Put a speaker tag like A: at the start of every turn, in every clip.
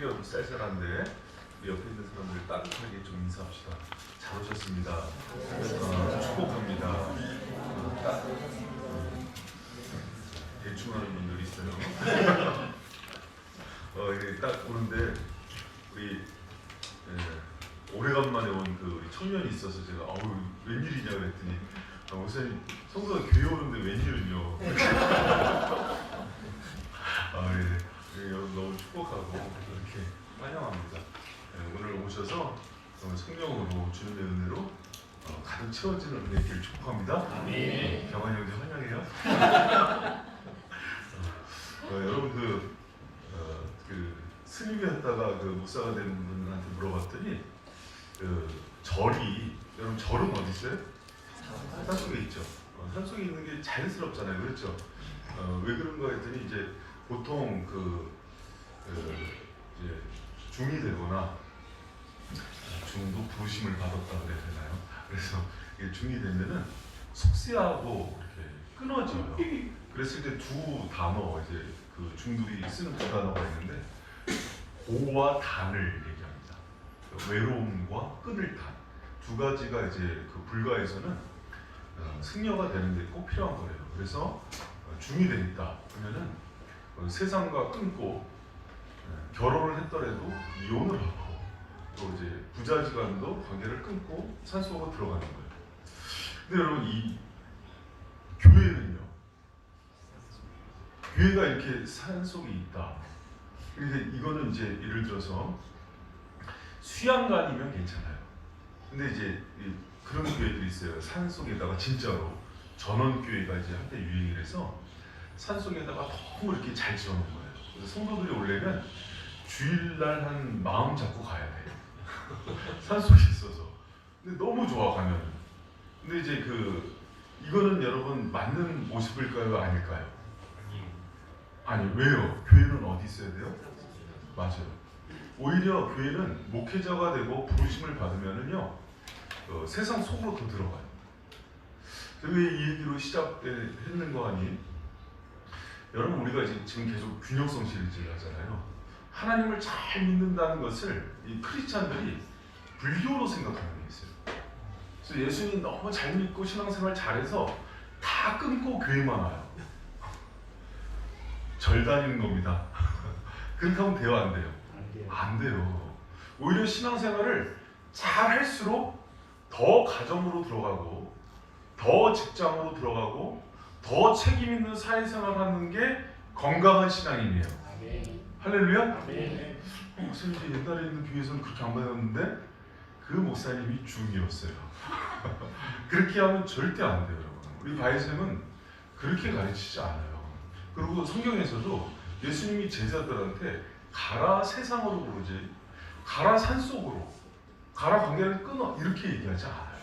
A: 소리가 좀 쌀쌀한데 우리 옆에 있는 사람들 따뜻하게 좀 인사합시다. 잘 오셨습니다. 축복합니다. 대충 하는 분들이 있어요. 이게 딱 오는데 우리 오래간만에 온 그 우리 청년이 있어서 제가 웬일이냐 그랬더니 목사님 성도가 교회 오는데 웬일은요? 여러분 너무 축복하고 이렇게 환영합니다. 오늘 오셔서 성령으로 주님의 은혜로 가득 채워지는 은혜길 축복합니다. 경환이 형제 환영해요. 여러분 스님이었다가 목사가 된 분들한테 물어봤더니 여러분 절은 어디 있어요? 산속에 있죠. 산속에 있는 게 자연스럽잖아요, 그렇죠? 왜 그런가 했더니 이제 보통 이제 중이 되거나 중도 부르심을 받았다 그래야 되나요? 그래서 이게 중이 되면은 속세하고 이렇게 끊어져요. 그랬을 때 두 단어 이제 그 중들이 쓰는 두 단어가 있는데 고와 단을 얘기합니다. 외로움과 끊을 단 두 가지가 이제 그 불가에서는 승려가 되는데 꼭 필요한 거예요. 그래서 중이 되겠다 그러면은 세상과 끊고 결혼을 했더라도 이혼을 하고 또 이제 부자지간도 관계를 끊고 산속으로 들어가는 거예요. 근데 여러분 이 교회는요, 교회가 이렇게 산속에 있다. 근데 이거는 이제 예를 들어서 수양관이면 괜찮아요. 근데 이제 그런 교회들이 있어요. 산속에다가 진짜로 전원교회가 이제 한때 유행을 해서 산속에다가 너무 이렇게 잘 지어놓은 거예요. 그래서 성도들이 오려면 주일날 한 마음 잡고 가야 돼요. 산속에 있어서. 근데 너무 좋아 가면. 근데 이제 이거는 여러분 맞는 모습일까요? 아닐까요? 아니 왜요? 교회는 어디 있어야 돼요? 맞아요. 오히려 교회는 목회자가 되고 부르심을 받으면은요 세상 속으로 더 들어가요. 왜 이 얘기로 시작했는 거 아니? 여러분 우리가 지금 계속 균형성 시리즈를 하잖아요. 하나님을 잘 믿는다는 것을 이 크리스찬들이 불교로 생각하는 게 있어요. 그래서 예수님 너무 잘 믿고 신앙생활 잘해서 다 끊고 교회만 와요. 절 다니는 겁니다. 그렇게 하면 돼요, 안 돼요? 안 돼요. 오히려 신앙생활을 잘 할수록 더 가정으로 들어가고 더 직장으로 들어가고 더 책임 있는 사회생활 하는 게 건강한 신앙이에요. 할렐루야? 목사님 옛날에 있는 교회에서는 그렇게 안 받았는데 그 목사님이 중이었어요. 그렇게 하면 절대 안 돼요, 여러분. 우리 바이쌤은 그렇게 가르치지 않아요. 그리고 성경에서도 예수님이 제자들한테 가라 세상으로 부르지 가라 산속으로 가라 관계를 끊어 이렇게 얘기하지 않아요.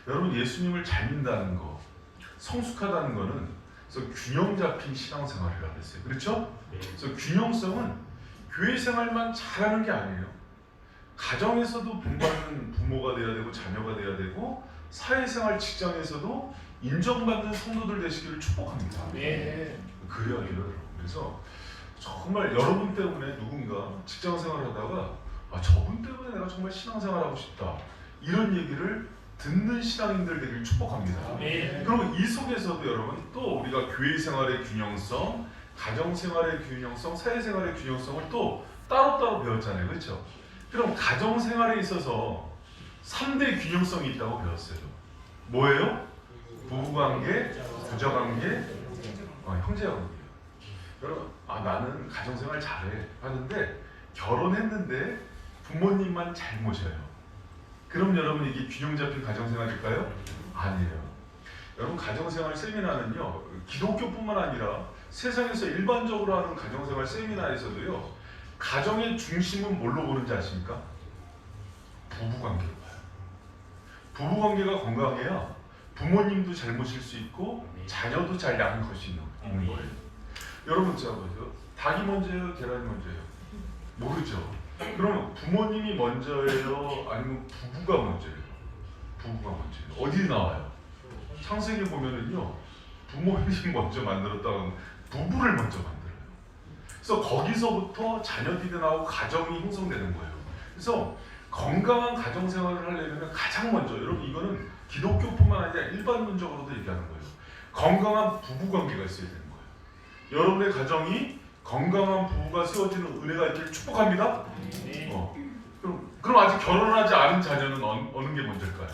A: 여러분 예수님을 잘 믿는다는 거 성숙하다는 거는 그래서 균형 잡힌 신앙생활이라고 했어요. 그렇죠? 그래서 균형성은 교회 생활만 잘하는 게 아니에요. 가정에서도 본받는 부모가 돼야 되고 자녀가 돼야 되고 사회생활 직장에서도 인정받는 성도들 되시기를 축복합니다. 그래야 돼요. 그래서 정말 여러분 때문에 누군가 직장생활 하다가 저분 때문에 내가 정말 신앙생활하고 싶다 이런 얘기를 듣는 신앙인들 되길 축복합니다. 그리고 이 속에서도 여러분 또 우리가 교회 생활의 균형성, 가정 생활의 균형성, 사회 생활의 균형성을 또 따로따로 배웠잖아요. 그렇죠? 그럼 가정 생활에 있어서 3대 균형성이 있다고 배웠어요. 뭐예요? 부부관계, 부자관계, 형제관계. 여러분 나는 가정생활 잘해 하는데 결혼했는데 부모님만 잘 모셔요. 그럼 여러분 이게 균형 잡힌 가정생활일까요? 아니에요. 여러분 가정생활 세미나는요 기독교뿐만 아니라 세상에서 일반적으로 하는 가정생활 세미나에서도요 가정의 중심은 뭘로 보는지 아십니까? 부부관계로 봐요. 부부관계가 건강해야 부모님도 잘 모실 수 있고 자녀도 잘 양육할 수 있는 거예요. 여러분 제가 보세요. 닭이 먼저예요? 계란이 먼저예요? 모르죠. 그럼 부모님이 먼저예요? 아니면 부부가 먼저예요? 부부가 먼저예요. 어디 나와요? 창세기 보면은요 부모님 먼저 만들었다가 부부를 먼저 만들어요. 그래서 거기서부터 자녀들이 나오고 가정이 형성되는 거예요. 그래서 건강한 가정 생활을 하려면 가장 먼저, 여러분 이거는 기독교뿐만 아니라 일반론적으로도 얘기하는 거예요. 건강한 부부 관계가 있어야 되는 거예요. 여러분의 가정이 건강한 부부가 세워지는 은혜가 있기를 축복합니다. 그럼 아직 결혼하지 않은 자녀는 어느 게 먼저일까요?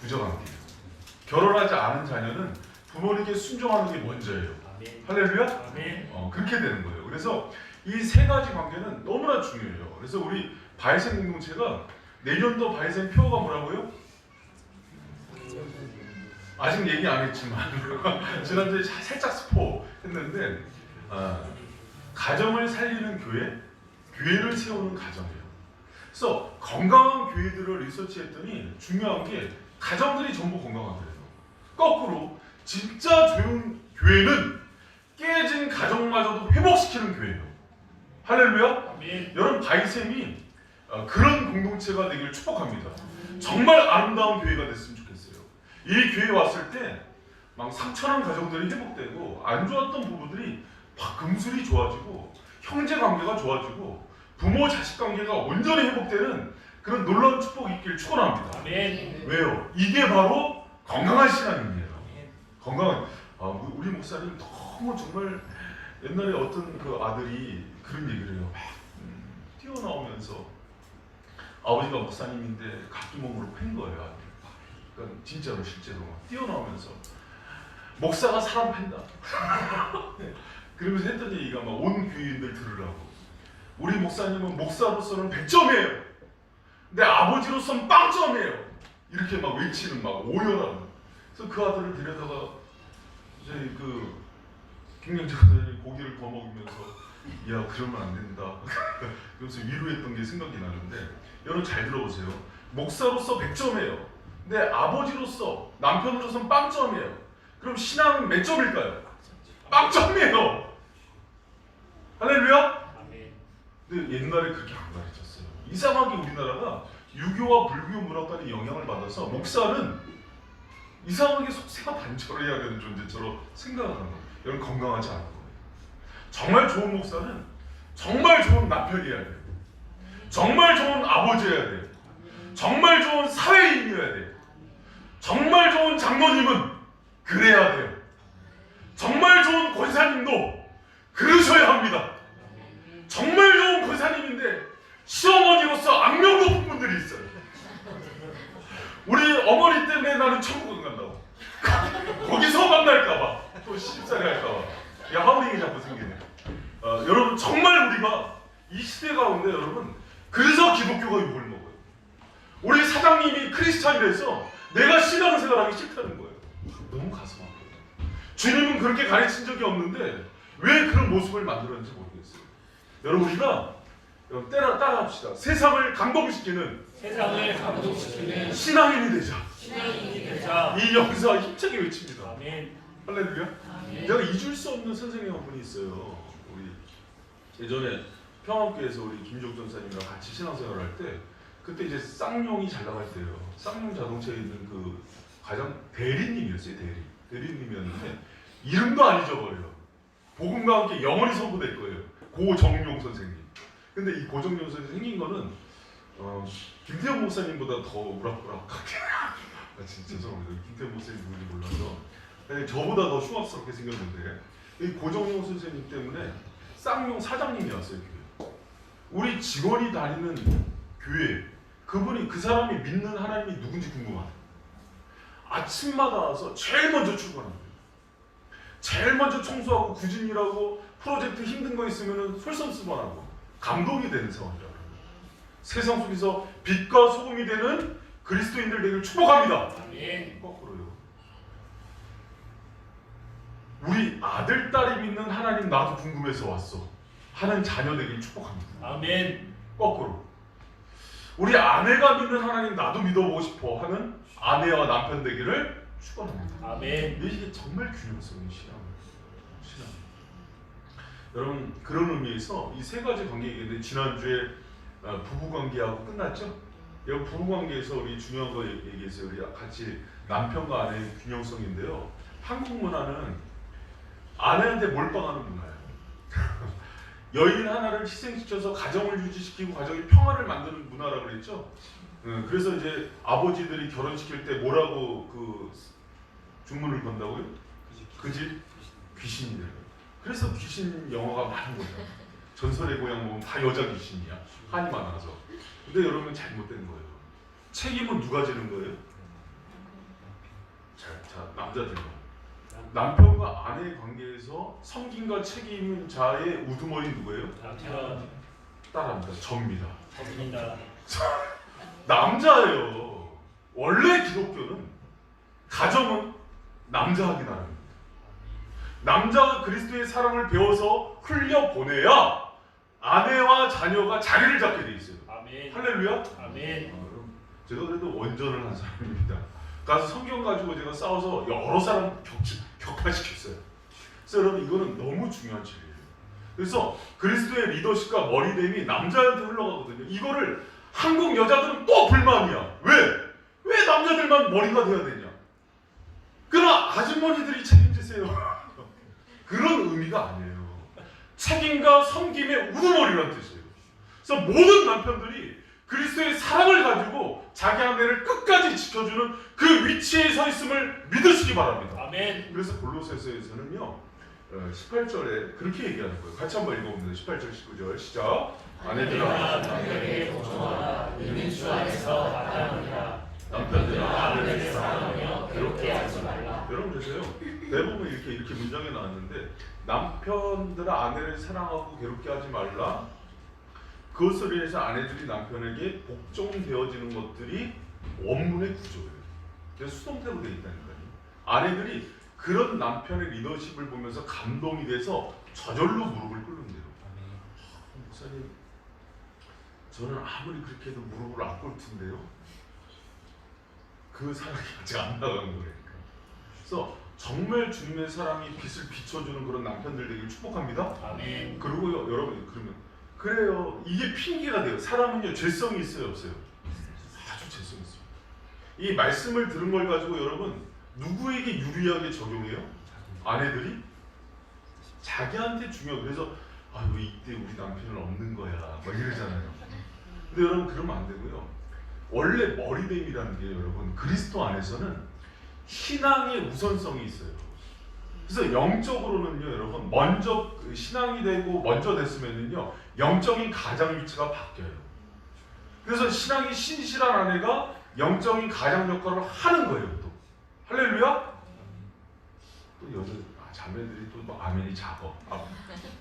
A: 부정한게요. 결혼하지 않은 자녀는 부모님께 순종하는 게 먼저예요. 할렐루야? 그렇게 되는 거예요. 그래서 이 세 가지 관계는 너무나 중요해요. 그래서 우리 바이센 공동체가 내년도 바이센 표어가 뭐라고요? 아직 얘기 안 했지만 지난주에 살짝 스포 했는데 가정을 살리는 교회, 교회를 세우는 가정이에요. 그래서 건강한 교회들을 리서치했더니 중요한 게 가정들이 전부 건강하더래요. 거꾸로 진짜 좋은 교회는 깨진 가정마저도 회복시키는 교회예요. 할렐루야? 아멘. 여러분 바이셈이 그런 공동체가 되기를 축복합니다. 정말 아름다운 교회가 됐으면 좋겠어요. 이 교회에 왔을 때 막 상처난 가정들이 회복되고 안 좋았던 부부들이 막 금술이 좋아지고 형제 관계가 좋아지고 부모 자식 관계가 온전히 회복되는 그런 놀라운 축복이 있기를 축원합니다. 아멘. 왜요? 이게 바로 건강한 신앙입니다. 건강한 우리 목사님 너무 정말 옛날에 어떤 그 아들이 그런 얘기를 해요. 막 뛰어나오면서 아버지가 목사님인데 각기 몸으로 팬 거예요. 그러니까 진짜로 실제로 뛰어나오면서 목사가 사람 팬다. 그러면서 했던 얘기가 막 온 교인들 들으라고. 우리 목사님은 목사로서는 100점이에요. 내 아버지로서는 빵점이에요. 이렇게 막 외치는 막 오열하는. 그래서 그 아들을 데려다가 이제 그 김경재 선생님이 고기를 더 먹으면서 야 그러면 안 된다. 그래서 위로했던 게 생각이 나는데 여러분 잘 들어보세요. 목사로서 100점이에요. 내 아버지로서 남편으로서는 빵점이에요. 그럼 신앙은 몇 점일까요? 빵점이에요. 할렐루야? 근데 옛날에 그렇게 안 가르쳤어요. 이상하게 우리나라가 유교와 불교 문화권의 영향을 받아서 목사는 이상하게 속세가 단절해야 되는 존재처럼 생각하는 거예요. 여러분 건강하지 않은 거예요. 정말 좋은 목사는 정말 좋은 남편이어야 돼요. 정말 좋은 아버지여야 돼요. 정말 좋은 사회인이어야 돼요. 정말 좋은 장로님은 그래야 돼요. 정말 좋은 권사님도 그러셔야 합니다. 정말 좋은 권사님인데 시어머니로서 악명 높은 분들이 있어요. 우리 어머니 때문에 나는 천국 안 간다고. 거기서 만날까봐 또 시집살이 할까봐. 야 하울링이 자꾸 생기네. 여러분 정말 우리가 이 시대 가운데 여러분 그래서 기독교가 욕을 먹어요. 우리 사장님이 크리스찬이라서 내가 신앙생활하기 싫다는 거예요. 너무 가슴 아파요. 주님은 그렇게 가르친 적이 없는데 왜 그런 모습을 만들었는지 모르겠어요. 여러분 우리가 따라합시다. 세상을 감동시키는 신앙인이 되자. 이 영사 힘차게 외칩니다. 아멘. 할렐루야. 아멘. 내가 잊을 수 없는 선생님 한 분이 있어요. 우리 예전에 평안교회에서 우리 김종 전사님이랑 같이 신앙생활을 할 때 그때 이제 쌍용이 잘 나갈 때예요. 쌍용 자동차에 있는 그 가장 대리님이었어요. 대리님이었는데 이름도 안 잊어버려요. 복음과 함께 영원히 선포될 거예요. 고정용 선생님. 근데 이 고정용 선생님 생긴 거는 김태형 목사님보다 더 우락부락하게 진짜 죄송합니다. 김태형 목사님 누군지 몰라서 저보다 더 흉악스럽게 생겼는데 이 고정용 선생님 때문에 쌍용 사장님이었어요. 교회. 우리 직원이 다니는 교회 그분이 그 사람이 믿는 하나님이 누군지 궁금하다. 아침마다 와서 제일 먼저 출근합니다. 제일 먼저 청소하고 굳은 일하고 프로젝트 힘든 거 있으면 솔선수범하고 감동이 되는 상황이라고 합니다. 세상 속에서 빛과 소금이 되는 그리스도인들 되기를 축복합니다. 아멘. 거꾸로요. 우리 아들, 딸이 믿는 하나님 나도 궁금해서 왔어 하는 자녀 되기를 축복합니다. 아멘. 거꾸로. 우리 아내가 믿는 하나님 나도 믿어보고 싶어 하는 아내와 남편 되기를 축원합니다. 아멘. 이게 정말 균형성인 신앙. 여러분 그런 의미에서 이 세 가지 관계 얘기했는데 지난주에 부부 관계하고 끝났죠? 여러분 부부 관계에서 우리 중요한 거 얘기했어요. 우리 같이 남편과 아내의 균형성인데요. 한국 문화는 아내한테 몰빵하는 문화예요. 여인 하나를 희생시켜서 가정을 유지시키고 가정의 평화를 만드는 문화라고 그랬죠. 그래서 이제 아버지들이 결혼시킬 때 뭐라고 그 주문을 건다고요? 그 집 귀신이래요. 그래서 귀신 영화가 많은 거죠. 전설의 고향 보면 다 여자 귀신이야. 한이 많아서. 근데 여러분 잘못된 거예요. 책임은 누가 지는 거예요? 자, 남자들만. 남편과 아내의 관계에서 섬김과 책임은 자의 우두머리 누구예요? 딸합니다. 접니다. 남자예요. 원래 기독교는 가정은 남자 하기 나름입니다. 남자가 그리스도의 사랑을 배워서 흘려보내야 아내와 자녀가 자리를 잡게 돼 있어요.
B: 아멘.
A: 할렐루야.
B: 아멘.
A: 제가 그래도 원전을 한 사람입니다. 가서 성경 가지고 제가 싸워서 여러 사람 격파시켰어요. 그래서 여러분 이거는 너무 중요한 책이에요. 그래서 그리스도의 리더십과 머리됨이 남자한테 흘러가거든요. 이거를 한국 여자들은 또 불만이야. 왜 남자들만 머리가 돼야 되냐? 그러나 아주머니들이 책임지세요. 그런 의미가 아니에요. 책임과 섬김의 우두머리란 뜻이에요. 그래서 모든 남편들이 그리스도의 사랑을 가지고 자기 아내를 끝까지 지켜주는 그 위치에 서 있음을 믿으시기 바랍니다.
B: 아멘.
A: 그래서 골로새서에서는요 18절에 그렇게 얘기하는 거예요. 같이 한번 읽어봅니다. 18절 19절 시작.
B: 아내들아 남편에게 복종하라. 이는 주 안에서 마땅하니라. 남편들아 아내를 사랑하며 괴롭게 하지 말라.
A: 여러분 보세요. 대부분 이렇게 문장에 나왔는데 남편들아 아내를 사랑하고 괴롭게 하지 말라. 그것을 위해서 아내들이 남편에게 복종되어지는 것들이 원문의 구조예요. 그래서 수동태로 되어 있다니까요. 아내들이 그런 남편의 리더십을 보면서 감동이 돼서 저절로 무릎을 꿇는대요. 목사님, 저는 아무리 그렇게 해도 무릎을 안 꿇을 텐데요. 그 사랑이 아직 안 나간 거니까. 그래서 정말 주님의 사랑이 빛을 비춰주는 그런 남편들 되길 축복합니다.
B: 아멘.
A: 그리고요, 여러분 그러면 그래요. 이게 핑계가 돼요. 사람은요 죄성이 있어요, 없어요? 아주 죄성이 있습니다. 이 말씀을 들은 걸 가지고 여러분 누구에게 유리하게 적용해요? 아내들이 자기한테 중요. 그래서 왜 이때 우리 남편은 없는 거야, 막 이러잖아요. 근데 여러분 그러면 안 되고요. 원래 머리됨이라는 게 여러분 그리스도 안에서는 신앙의 우선성이 있어요. 그래서 영적으로는요, 여러분 먼저 신앙이 되고 먼저 됐으면은요 영적인 가장 위치가 바뀌어요. 그래서 신앙이 신실한 아내가 영적인 가장 역할을 하는 거예요. 또 할렐루야. 또 여자 자매들이 또 뭐 아멘이 작어.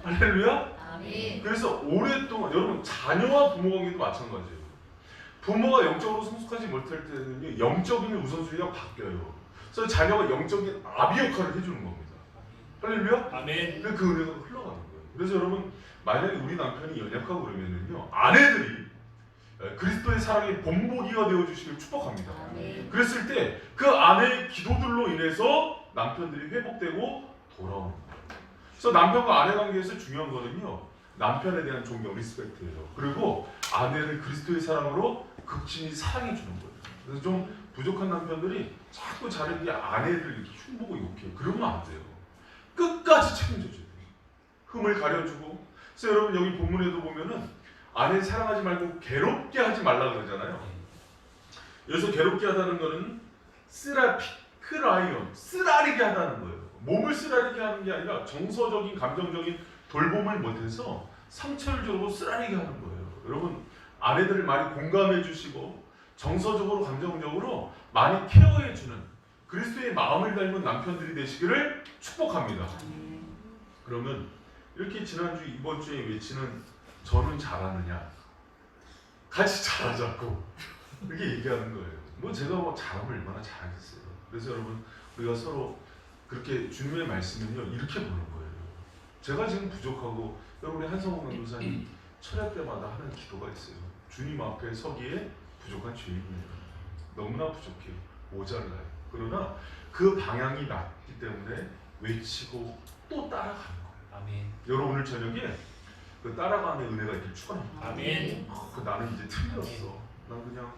A: 할렐루야.
C: 아멘.
A: 그래서 오랫동안 여러분 자녀와 부모 관계도 마찬가지예요. 부모가 영적으로 성숙하지 못할 때는요 영적인 우선순위가 바뀌어요. 그래서 자녀가 영적인 아비 역할을 해주는 겁니다. 할렐루야.
B: 아멘.
A: 근데 그 은혜가 흘러가는 거예요. 그래서 여러분 만약에 우리 남편이 연약하고 그러면은요 아내들이 그리스도의 사랑의 본보기가 되어 주시길 축복합니다.
C: 아멘.
A: 그랬을 때 그 아내의 기도들로 인해서 남편들이 회복되고 돌아오는 거예요. 그래서 남편과 아내 관계에서 중요한 거는요 남편에 대한 존경, 리스펙트예요. 그리고 아내를 그리스도의 사랑으로 극진히 사랑해 주는 거예요. 그래서 좀 부족한 남편들이 자꾸 자기 아내를 이렇게 흉보고 욕해요. 그러면 안 돼요. 끝까지 책임져줘야 돼요. 흠을 가려주고. 그래서 여러분 여기 본문에도 보면은 아내 사랑하지 말고 괴롭게 하지 말라 그러잖아요. 여기서 괴롭게 하다는 거는 피크라이온, 쓰라리게 하다는 거예요. 몸을 쓰라리게 하는 게 아니라 정서적인, 감정적인 돌봄을 못해서 상처를 주고 쓰라리게 하는 거예요. 여러분 아내들을 많이 공감해 주시고 정서적으로, 감정적으로 많이 케어해 주는 그리스도의 마음을 닮은 남편들이 되시기를 축복합니다. 그러면 이렇게 지난주 이번 주에 외치는 저는 잘하느냐, 같이 잘하자고 이렇게 얘기하는 거예요. 뭐 제가 뭐 잘하면 얼마나 잘하겠어요. 그래서 여러분 우리가 서로 그렇게 주님의 말씀은요 이렇게 보는 거예요. 제가 지금 부족하고 여러분의 한성호 강도사님 철야 때마다 하는 기도가 있어요. 주님 앞에 서기에 부족한 죄인이에요. 너무나 부족해요. 모자라요. 그러나 그 방향이 맞기 때문에 외치고 또 따라가는 거예요.
B: 아멘.
A: 여러분 오늘 저녁에 그 따라가는 은혜가 있길 축원합니다.
B: 아멘.
A: 나는 이제 틀렸어. 난 그냥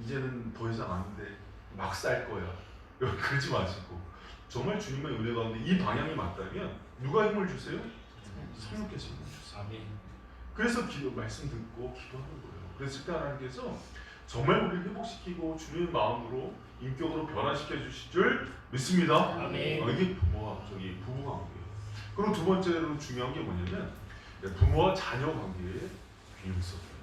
A: 이제는 더 이상 안 돼. 막 살 거야. 그러지 마시고 정말 주님의 은혜 가운데 이 방향이 맞다면 누가 힘을 주세요? 성령께서 주세요.
B: 아멘.
A: 그래서 말씀 듣고 기도하는 거예요. 그래서 그때 하나님께서 정말 우리를 회복시키고 주님의 마음으로 인격으로 변화시켜 주실 줄 믿습니다.
B: 아멘.
A: 이게 부부와 부부 관계예요. 그리고 두 번째로 중요한 게 뭐냐면 부모와 자녀 관계의 균형성이에요.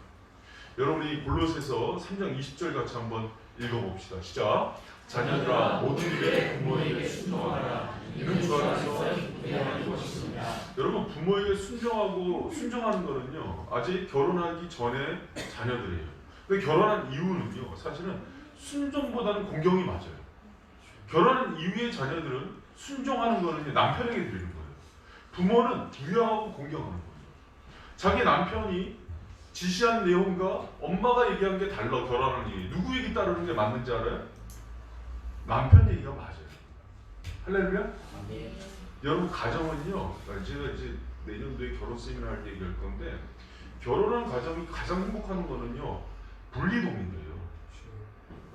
A: 여러분이 골로새서 3장 20절 같이 한번 읽어봅시다. 시작. 자녀들아 모든 일에
B: 부모에게 순종하라.
A: 이는 주 안에서
B: 기쁘게 것입니다.
A: 여러분 부모에게 순종하는 거는요 아직 결혼하기 전에 자녀들이에요. 근데 결혼한 이후는요 사실은 순종보다는 공경이 맞아요. 결혼한 이후의 자녀들은 순종하는 거는 남편에게 드리는 거예요. 부모는 부양하고 공경하는 거예요. 자기 남편이 지시한 내용과 엄마가 얘기한 게 달라. 결혼한 얘기 누구 얘기 따르는 게 맞는지 알아요? 남편 얘기가 맞아요. 할렐루야?
B: 아멘.
A: 여러분 가정은요 제가 이제 내년도에 결혼 세미나 할 때 얘기할 건데 결혼한 가정이 가장 행복한 거는요 분리독립이에요.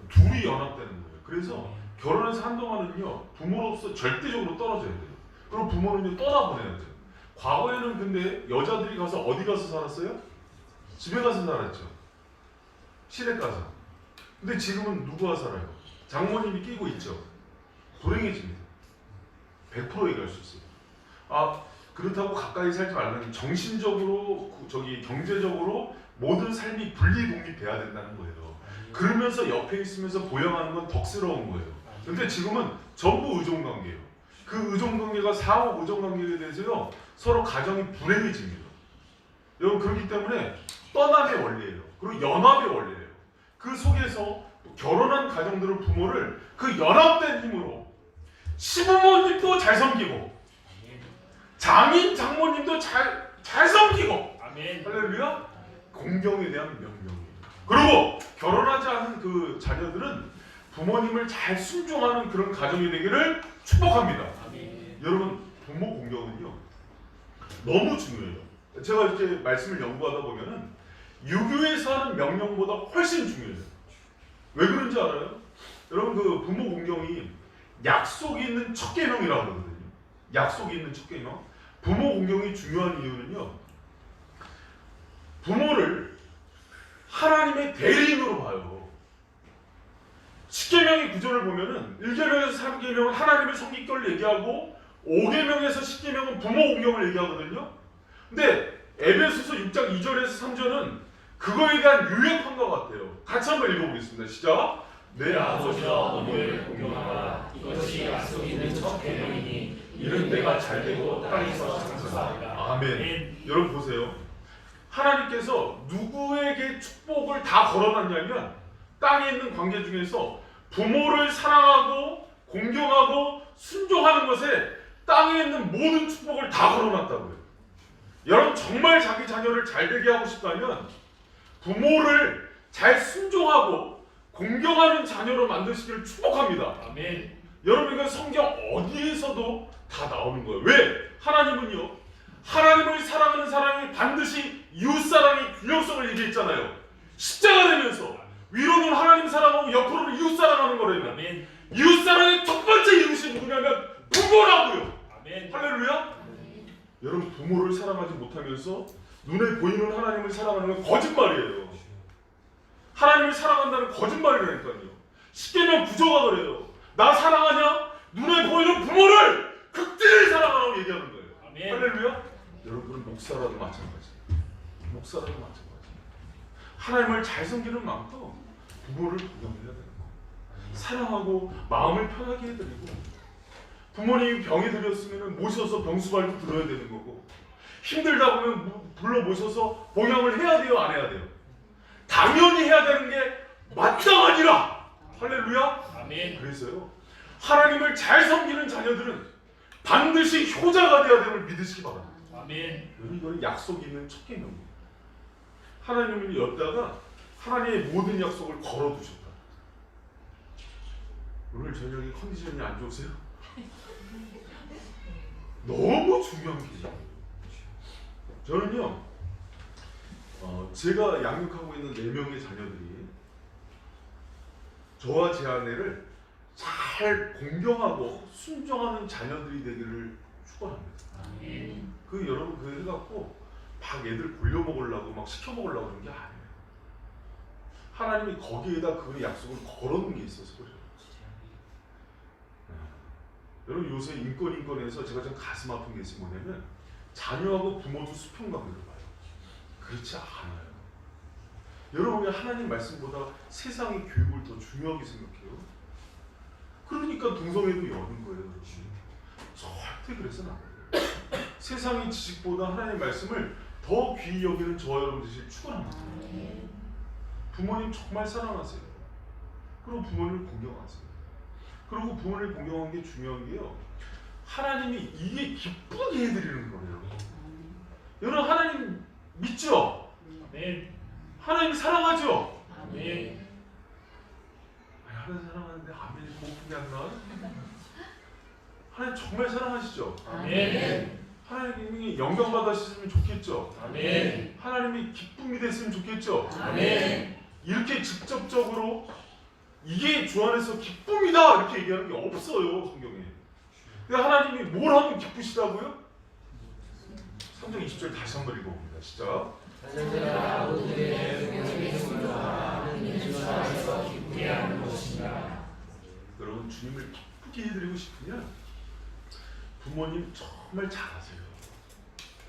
A: 둘이 연합되는 거예요. 그래서 결혼해서 한동안은요 부모로서 절대적으로 떨어져야 돼요. 그럼 부모는요 떠나보내야 돼요. 과거에는 근데 여자들이 가서 어디 가서 살았어요? 집에 가서 살았죠. 시댁 가서. 근데 지금은 누구와 살아요? 장모님이 끼고 있죠. 불행해집니다. 100% 얘기할 수 있어요. 그렇다고 가까이 살지 말라는 정신적으로 경제적으로 모든 삶이 분리 독립돼야 된다는 거예요. 그러면서 옆에 있으면서 보양하는 건 덕스러운 거예요. 근데 지금은 전부 의존관계예요. 그 의존관계가 상호 의존관계에 대해서요 서로 가정이 불행해집니다. 여러분 그렇기 때문에 떠남의 원리예요. 그리고 연합의 원리예요. 그 속에서 결혼한 가정들은 부모를 그 연합된 힘으로 시부모님도 잘 섬기고 장인 장모님도 잘 섬기고
B: 아멘.
A: 할렐루야 공경에 대한 명령이에요. 그리고 결혼하지 않은 그 자녀들은 부모님을 잘 순종하는 그런 가정이 되기를 축복합니다.
B: 아멘.
A: 여러분 부모 공경은요 너무 중요해요. 제가 이렇게 말씀을 연구하다 보면은 유교에서 하는 명령보다 훨씬 중요해요. 왜 그런지 알아요? 여러분 그 부모 공경이 약속이 있는 첫 계명이라고 그러거든요. 약속이 있는 첫 계명. 부모 공경이 중요한 이유는요. 부모를 하나님의 대리인으로 봐요. 10계명의 구조를 보면은 1계명에서 3계명은 하나님의 성격을 얘기하고 5계명에서 10계명은 부모 공경을 얘기하거든요. 근데 에베소서 6장 2절에서 3절은 그거에 대한 요약한 것 같아요. 같이 한번 읽어보겠습니다. 시작.
B: 내 아버지와 어머니를 공경하라. 이것이 약속 있는 첫 계명이니 이는 내가 잘되고 땅에서 장사하리라.
A: 아멘. 여러분 보세요. 하나님께서 누구에게 축복을 다 걸어놨냐면 땅에 있는 관계 중에서 부모를 사랑하고 공경하고 순종하는 것에 땅에 있는 모든 축복을 다 걸어놨다고요. 여러분 정말 자기 자녀를 잘 되게 하고 싶다면 부모를 잘 순종하고 공경하는 자녀로 만드시기를 축복합니다.
B: 아멘.
A: 여러분 이건 성경 어디에서도 다 나오는 거예요. 왜? 하나님은요 하나님을 사랑하는 사람이 반드시 이웃사랑의 균형성을 얘기했잖아요. 십자가 되면서 위로는 하나님 사랑하고 옆으로는 이웃 사랑하는 거라면
B: 아멘.
A: 이웃사랑의 첫 번째 이웃이 누구냐면 부모라고요.
B: 아멘.
A: 할렐루야. 여러분 부모를 사랑하지 못하면서 눈에 보이는 하나님을 사랑하는 건 거짓말이에요. 하나님을 사랑한다는 거짓말이라니까요. 십계명 구조가 그래요. 나 사랑하냐? 눈에 보이는 부모를 극진히 사랑하라고 얘기하는 거예요.
B: 아멘.
A: 할렐루야. 여러분은 목사라도 마찬가지예요. 목사라도 마찬가지예요. 하나님을 잘 섬기는 만큼 부모를 공경해야 되는 거예요. 사랑하고 마음을 편하게 해드리고 부모님이 병이 들었으면 모셔서 병수발도 들어야 되는 거고 힘들다 보면 불러 모셔서 봉양을 해야 돼요? 안 해야 돼요? 당연히 해야 되는 게 마땅하니라. 할렐루야.
B: 아멘.
A: 그래서요 하나님을 잘 섬기는 자녀들은 반드시 효자가 되어야 됨을 믿으시기 바랍니다.
B: 아멘.
A: 이건 약속이 있는 첫 계명입니다. 하나님은 여기다가 하나님의 모든 약속을 걸어두셨다. 오늘 저녁에 컨디션이 안 좋으세요? 너무 중요한 게 저는요 제가 양육하고 있는 4명의 자녀들이 저와 제 아내를 잘 공경하고 순종하는 자녀들이 되기를 축원합니다.
B: 아멘.
A: 그 여러분 그 해갖고 막 애들 골려 먹으려고 막 시켜 먹으려고 그러는 게 아니에요. 하나님이 거기에다 그 약속을 걸어놓은 게 있어서 그래요. 여러분 요새 인권에서 제가 좀 가슴 아픈 게 있으면 뭐냐면 자녀하고 부모도 수평관계를 봐요. 그렇지 않아요. 여러분이 하나님 말씀보다 세상의 교육을 더 중요하게 생각해요. 그러니까 동성애도 여는 거예요. 여러분. 절대 그래서는 안 돼요. 세상의 지식보다 하나님의 말씀을 더 귀히 여기는 저와 여러분들이 축원합니다. 부모님 정말 사랑하세요. 그리고 부모님을 공경하세요. 그리고 부모를 공경하는 게 중요한 게요. 하나님이 이게 기쁘게 해드리는 거예요. 여러분 하나님 믿죠?
B: 아멘.
A: 하나님 사랑하죠?
B: 아멘.
A: 하나님 사랑하는데 아멘이 고프게 안 나와요? 하나님 정말 사랑하시죠?
B: 아멘.
A: 하나님이 영광 받으셨으면 좋겠죠?
B: 아멘.
A: 하나님이 기쁨이 됐으면 좋겠죠?
B: 아멘.
A: 이렇게 직접적으로 이게 주 안에서 기쁨이다 이렇게 얘기하는 게 없어요 성경에. 근데 하나님이 뭘 하면 기쁘시다고요? 3장 20절 다시 한번 읽어봅니다. 시작.
B: 자녀들아 아버지의 영생의 순종하라. 하느님 주 안에서 기쁘게 하는 것이니라.
A: 여러분 주님을 기쁘게 해드리고 싶으면 부모님 정말 잘하세요.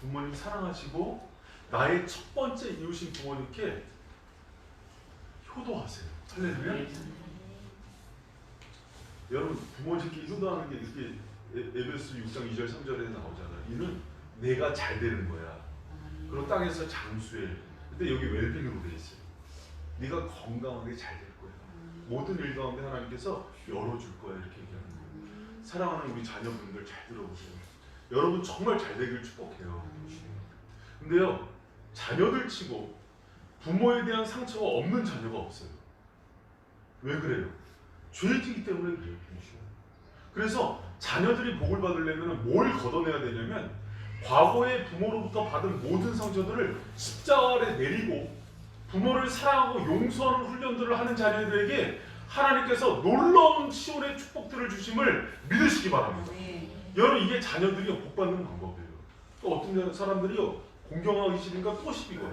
A: 부모님 사랑하시고 나의 첫 번째 이웃인 부모님께 효도하세요. 할렐루야. 여러분 부모님께 효도하는 게 이렇게 에베소 6장 2절 3절에 나오잖아요. 이는 내가 잘 되는 거야. 그리고 땅에서 장수해. 근데 여기 웰빙으로 돼 있어요. 네가 건강하게 잘 될 거야. 모든 일 가운데 하나님께서 열어줄 거야 이렇게 얘기하는 거예요. 사랑하는 우리 자녀분들 잘 들어보세요. 여러분 정말 잘 되길 축복해요. 근데요 자녀들 치고 부모에 대한 상처가 없는 자녀가 없어요. 왜 그래요? 죄를 지기 때문에 그래요. 그래서 자녀들이 복을 받으려면 뭘 걷어내야 되냐면 과거에 부모로부터 받은 모든 상처들을 십자가 아래 내리고 부모를 사랑하고 용서하는 훈련들을 하는 자녀들에게 하나님께서 놀라운 시온의 축복들을 주심을 믿으시기 바랍니다. 여러분 이게 자녀들이 복 받는 방법이에요. 또 어떤 사람들이요 공경하기 싫으니까 또 시비 걸어.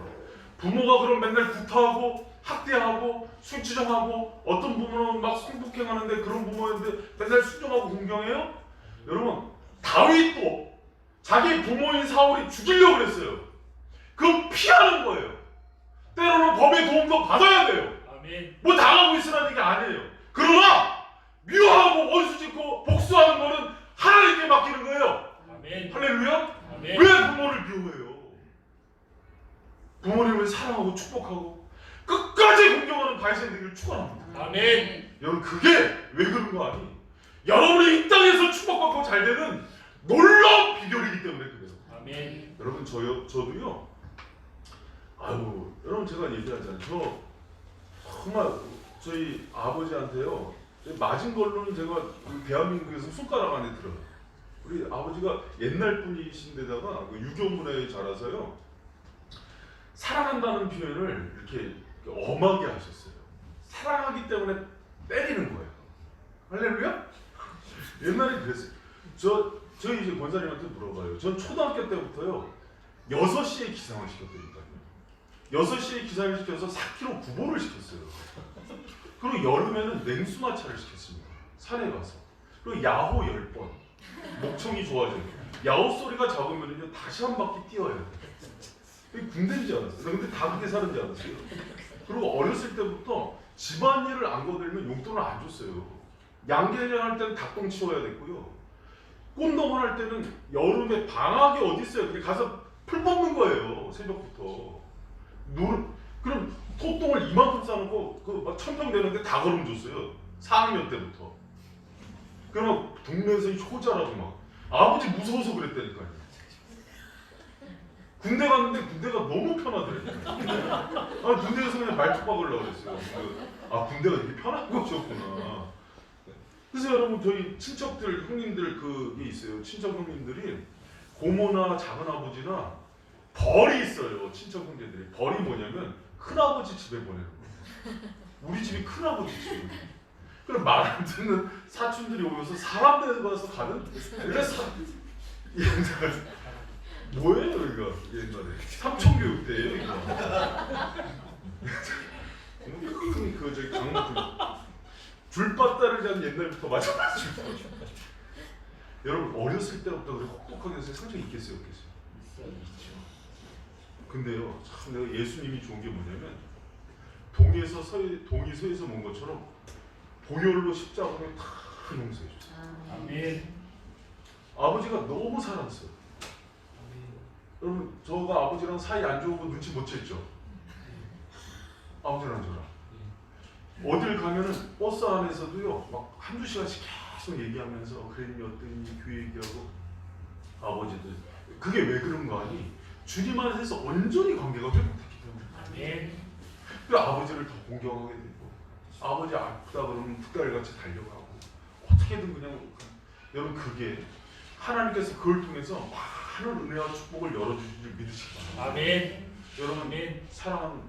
A: 부모가 그럼 맨날 구타하고 학대하고 술취정하고 어떤 부모는 막 성폭행하는데 그런 부모인데 맨날 순종하고 공경해요? 여러분 다윗도 자기 부모인 사울이 죽이려고 그랬어요. 그건 피하는 거예요. 때로는 법의 도움도 받아야 돼요.
B: 아멘.
A: 뭐 당하고 있으라는 게 아니에요. 그러나 미워하고 원수 짓고 복수하는 거는 하나님께 맡기는 거예요.
B: 아멘.
A: 할렐루야?
B: 아멘.
A: 왜 부모를 미워해요? 부모님을 사랑하고 축복하고 끝까지 공경하는 바이센 되기를 축원합니다.
B: 아멘.
A: 여러분 그게 왜 그런 거 아니? 여러분이 이 땅에서 축복받고 잘 되는 놀라운 비결이기 때문에 그래요.
B: 아멘.
A: 여러분 저도요. 아유 여러분 제가 얘기하잖아요. 저 정말 저희 아버지한테요 맞은 걸로는 제가 대한민국에서 손가락 안에 들어요. 우리 아버지가 옛날 분이신데다가 그 유교 문화에 자라서요 사랑한다는 표현을 이렇게 엄하게 하셨어요. 사랑하기 때문에 때리는 거예요. 할렐루야? 옛날에 그랬어요. 저희 이제 권사님한테 물어봐요. 전 초등학교 때부터요 6시에 기상을 시켰다니까요. 6시에 기상을 시켜서 4kg 구보를 시켰어요. 그리고 여름에는 냉수마차를 시켰습니다. 산에 가서. 그리고 야호 10번. 목청이 좋아져요. 야호 소리가 작으면요 다시 한 바퀴 뛰어야 돼요. 군대인 줄 알았어요. 근데 다 그렇게 사는 줄 알았어요. 그리고 어렸을 때부터 집안일을 안 거들면 용돈을 안 줬어요. 양계장 할 때는 닭똥 치워야 됐고요. 꽃농원 할 때는 여름에 방학이 어디 있어요. 그냥 가서 풀 뽑는 거예요. 새벽부터. 그럼 토똥을 이만큼 싸놓고 막 1000평 되는데 다 걸음줬어요. 4학년 때부터. 그러면 동네에서 효자라고 막 아버지 무서워서 그랬다니까요. 군대 갔는데 군대가 너무 편하더래요. 군대에서 그냥 말뚝 박으려고 그랬어요. 군대가 이렇게 편한 곳이었구나. 그래서 여러분 저희 친척들 형님들 그게 있어요. 친척 형님들이 고모나 작은아버지나 벌이 있어요. 친척 형제들이. 벌이 뭐냐면 큰아버지 집에 보내는 거예요. 우리 집이 큰아버지 집이에요. 그럼 말 안 듣는 사촌들이 오면서 사람 데리고 가서 가는 옛날 뭐예요 이거 옛날에 삼천교육 때예요 이거. 그 저기 강물 불바다를 그냥 옛날부터 맞아가지고 여러분 어렸을 때부터 그렇게 혹독하게 해서 상처 있겠어요 없겠어요? 근데요 참 내가 예수님이 좋은 게 뭐냐면 동이 서에서 먼 것처럼 보혈로 십자가를 다 용서해 줬어요.
B: 아멘.
A: 아버지가 너무 사랑했어요. 여러분 저가 아버지랑 사이 안 좋은 거 눈치 못 챘죠? 아버지랑 저랑 어딜 가면은 버스 안에서도요 막 한두 시간씩 계속 얘기하면서 그랬니 어땠니 교회 얘기하고 아버지도 그게 왜 그런 거 아니? 주님 안에서 온전히 관계가 회복됐기 때문에
B: 아멘.
A: 그 아버지를 더 공경하게 되고 아버지 아프다 그러면 득달같이 달려가고 어떻게든 그냥 여러분 그게 하나님께서 그걸 통해서 많은 은혜와 축복을 열어주실 줄 믿으시기 바랍니다.
B: 아멘.
A: 여러분
B: 아멘.
A: 사랑하는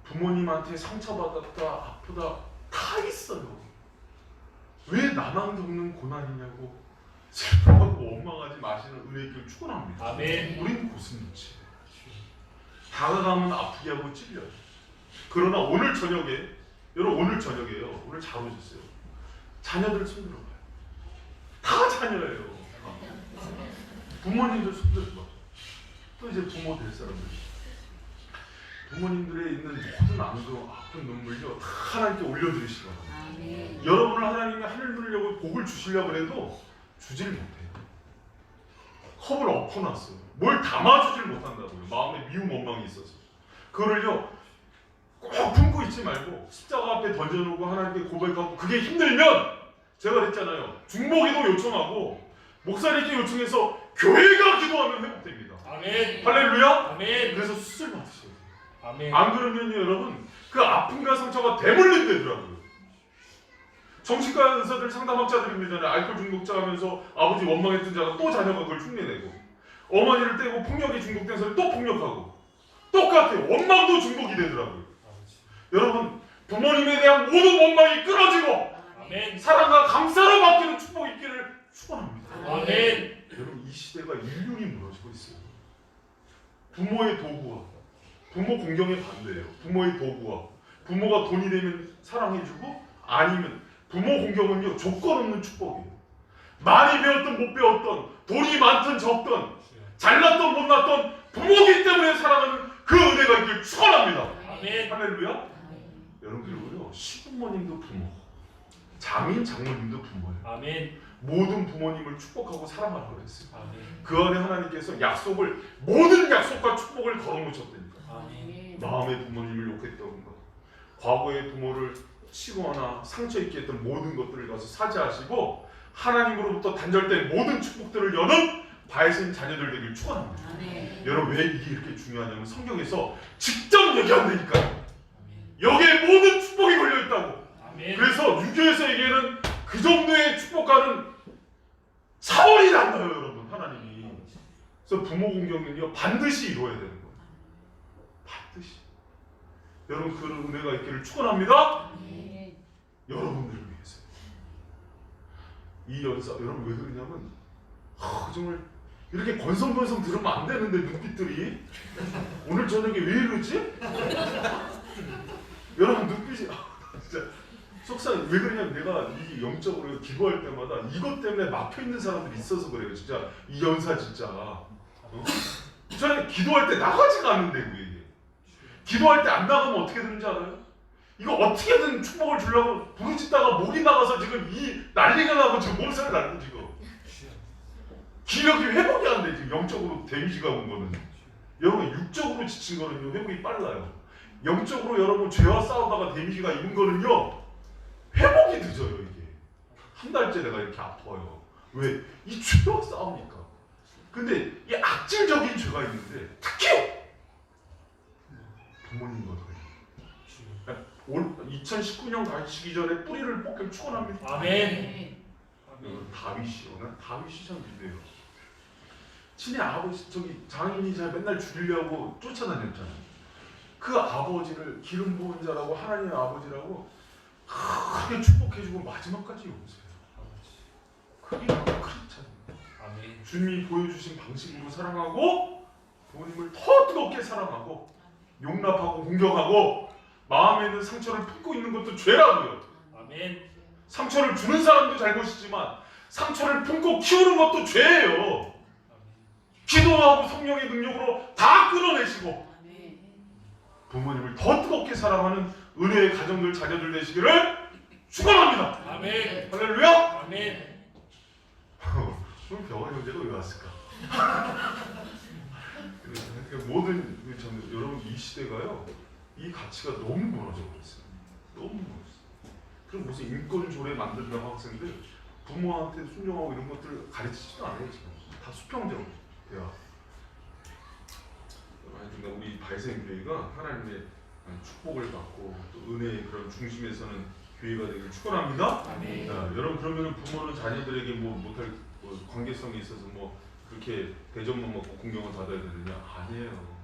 A: 부모님한테 상처받았다 아프다 다 있어요. 왜 나만 겪는 고난이냐고 슬퍼하고 원망하지 마시는 은혜의 길 축원합니다.
B: 아멘.
A: 우린 고슴도치 다가가면 아프게 하고 찔려요. 그러나 오늘 저녁에 여러분 오늘 저녁에요. 오늘 잘 오셨어요. 자녀들 손 들어봐요. 다 자녀예요. 부모님들 손 들어봐요. 또 이제 부모 될 사람들 부모님들의 있는 모든 안도 아픈 눈물요 다 하나님께 올려드리시기 바랍니다. 여러분을 하나님이 하늘 누리려고 복을 주시려고 해도 주질 못해요. 컵을 엎어놨어요. 뭘 담아주질 못한다고요. 마음에 미움 원망이 있어서 그거를요 꼭 품고 있지 말고 십자가 앞에 던져놓고 하나님께 고백하고 그게 힘들면 제가 그랬잖아요. 중보기도 요청하고 목사님께 요청해서 교회가 기도하면 회복됩니다.
B: 아멘.
A: 할렐루야.
B: 아멘.
A: 그래서 수술 받으셔야 돼요.
B: 아멘.
A: 안 그러면요 여러분 그 아픔과 상처가 대물림되더라고요. 정신과 의사들 상담학자들이 그러잖아요. 알코올 중독자 하면서 아버지 원망했던 자가 또 자녀가 그걸 흉내내고 어머니를 떼고 폭력에 중독된 사람이 또 폭력하고 똑같아요. 원망도 중독이 되더라고요. 여러분 부모님에 대한 모든 원망이 끊어지고
B: 아멘.
A: 사랑과 감사로 바뀌는 축복이 있기를 축원합니다.
B: 아멘.
A: 여러분 이 시대가 인륜이 무너지고 있어요. 부모의 도구와 부모 공경에 반대예요. 부모의 도구와 부모가 돈이 되면 사랑해주고 아니면 부모 공경은요 조건 없는 축복이에요. 많이 배웠던 못 배웠던 돈이 많던 적던 잘났던 못났던 부모기 때문에 사랑하는 그 은혜가 있길 축원합니다.
B: 아멘.
A: 할렐루야. 여러분 그리고요 시부모님도 부모 장인 장모님도 부모예요.
B: 아멘.
A: 모든 부모님을 축복하고 사랑하라고 했어요.
B: 아멘.
A: 그 안에 하나님께서 약속을 모든 약속과 축복을 걸어놓으셨다니까.
B: 아멘.
A: 마음의 부모님을 욕했던가 과거의 부모를 치거나 상처 있게 했던 모든 것들을 가서 사죄하시고 하나님으로부터 단절된 모든 축복들을 여는 바이신 자녀들 되길 축원합니다. 여러분 왜 이게 이렇게 중요하냐면 성경에서 직접 얘기한다니까요. 여기에 모든 축복이 걸려있다고.
B: 아멘.
A: 그래서 유교에서 얘기하는 그 정도의 축복과는 차원이 달라요 여러분 하나님이. 그래서 부모 공경은요 반드시 이루어야 되는 거예요. 반드시. 여러분 그 은혜가 있기를 축원합니다. 여러분들을 위해서. 이 연사 여러분 왜 그러냐면 정말 이렇게 건성건성 들으면 안 되는데 눈빛들이 오늘 저녁에 왜 이러지? 여러분 눈빛이 진짜 속상해. 왜 그러냐면 내가 이 영적으로 기도할 때마다 이것 때문에 막혀있는 사람들이 있어서 그래요. 진짜 이 연사 진짜 저는 기도할 때 나가지가 않는데 그게 기도할 때 안 나가면 어떻게 되는지 알아요? 이거 어떻게든 축복을 주려고 부르짖다가 목이 나가서 지금 이 난리가 나고 지금 몸살이 나고 지금 기력이 회복이 안 돼. 지금 영적으로 데미지가 온 거는 여러분 육적으로 지친 거는요 회복이 빨라요. 영적으로 여러분 죄와 싸우다가 데미지가 입은 거는요 회복이 늦어요. 이게 한 달째 내가 이렇게 아파요. 왜? 이 죄와 싸우니까. 근데 이 악질적인 죄가 있는데 특히 부모님과 올 2019년 가시기 전에 뿌리를 뽑길 축원합니다.
B: 아멘.
A: 다윗이요. 난 다윗이 참 기대요. 친히 아버지 저기 장인이자 맨날 죽이려고 쫓아다녔잖아요. 그 아버지를 기름 부은 자라고 하나님의 아버지라고 크게 축복해주고 마지막까지 용서해요. 그게 그렇잖아요.
B: 아멘.
A: 주님이 보여주신 방식으로 사랑하고 부모님을 더 뜨겁게 사랑하고 용납하고 공경하고 마음에 있는 상처를 품고 있는 것도 죄라고요.
B: 아멘.
A: 상처를 주는 사람도 잘못이지만 상처를 품고 키우는 것도 죄예요. 기도하고 성령의 능력으로 다 끊어내시고 부모님을 더 뜨겁게 사랑하는 은혜의 가정들, 자녀들 되시기를 축원합니다.
B: 아멘.
A: 할렐루야.
B: 아멘.
A: 그럼 병원 형제가 왜 왔을까? 그러니까 모든 여러분 이 시대가요, 이 가치가 너무 무너져 버렸어요. 너무 무너졌어요. 그럼 무슨 인권조례 만들려고 학생들 부모한테 순종하고 이런 것들 가르치지도 않아요. 지금 다 수평적 대화. 하여튼 우리 발생교회가 하나님의 축복을 받고 또 은혜의 그런 중심에 서는 교회가 되길 축원합니다.
B: 아멘.
A: 여러분 그러면 부모는 자녀들에게 못할 관계성이 있어서 그렇게 대접만 먹고 공경을 받아야 되느냐? 아니에요.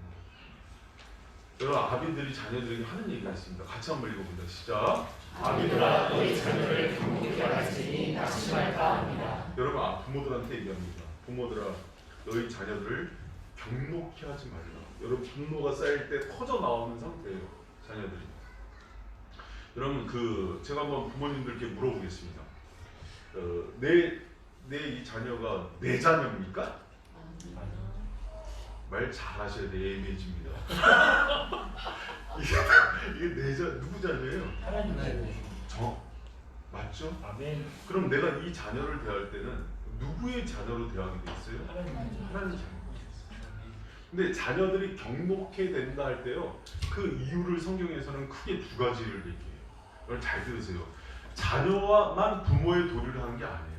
A: 여러분 아비들이 자녀들에게 하는 얘기가 있습니다. 같이 한번 읽어보자. 시작.
B: 아비들아 너희 자녀를 경고케 하시니 낙심할까 합니다.
A: 여러분 부모들한테 얘기합니다. 부모들아 너희 자녀들을 경록케 하지 말라. 여러분 분노가 쌓일 때 터져 나오는 상태예요. 자녀들이. 여러분 제가 한번 부모님들께 물어보겠습니다. 내 이 자녀가 내 자녀입니까? 말 잘하셔야 돼. 예민해집니다. 이게 누구 자녀예요?
B: 하나님의
A: 맞죠?
B: 아멘.
A: 그럼 내가 이 자녀를 대할 때는 누구의 자녀로 대하게 돼 있어요?
B: 하나님의
A: 하나님 자녀. 근데 자녀들이 경목해 된다 할 때요, 그 이유를 성경에서는 크게 두 가지를 얘기해요. 여러분 잘 들으세요. 자녀와만 부모의 도리를 하는 게 아니에요.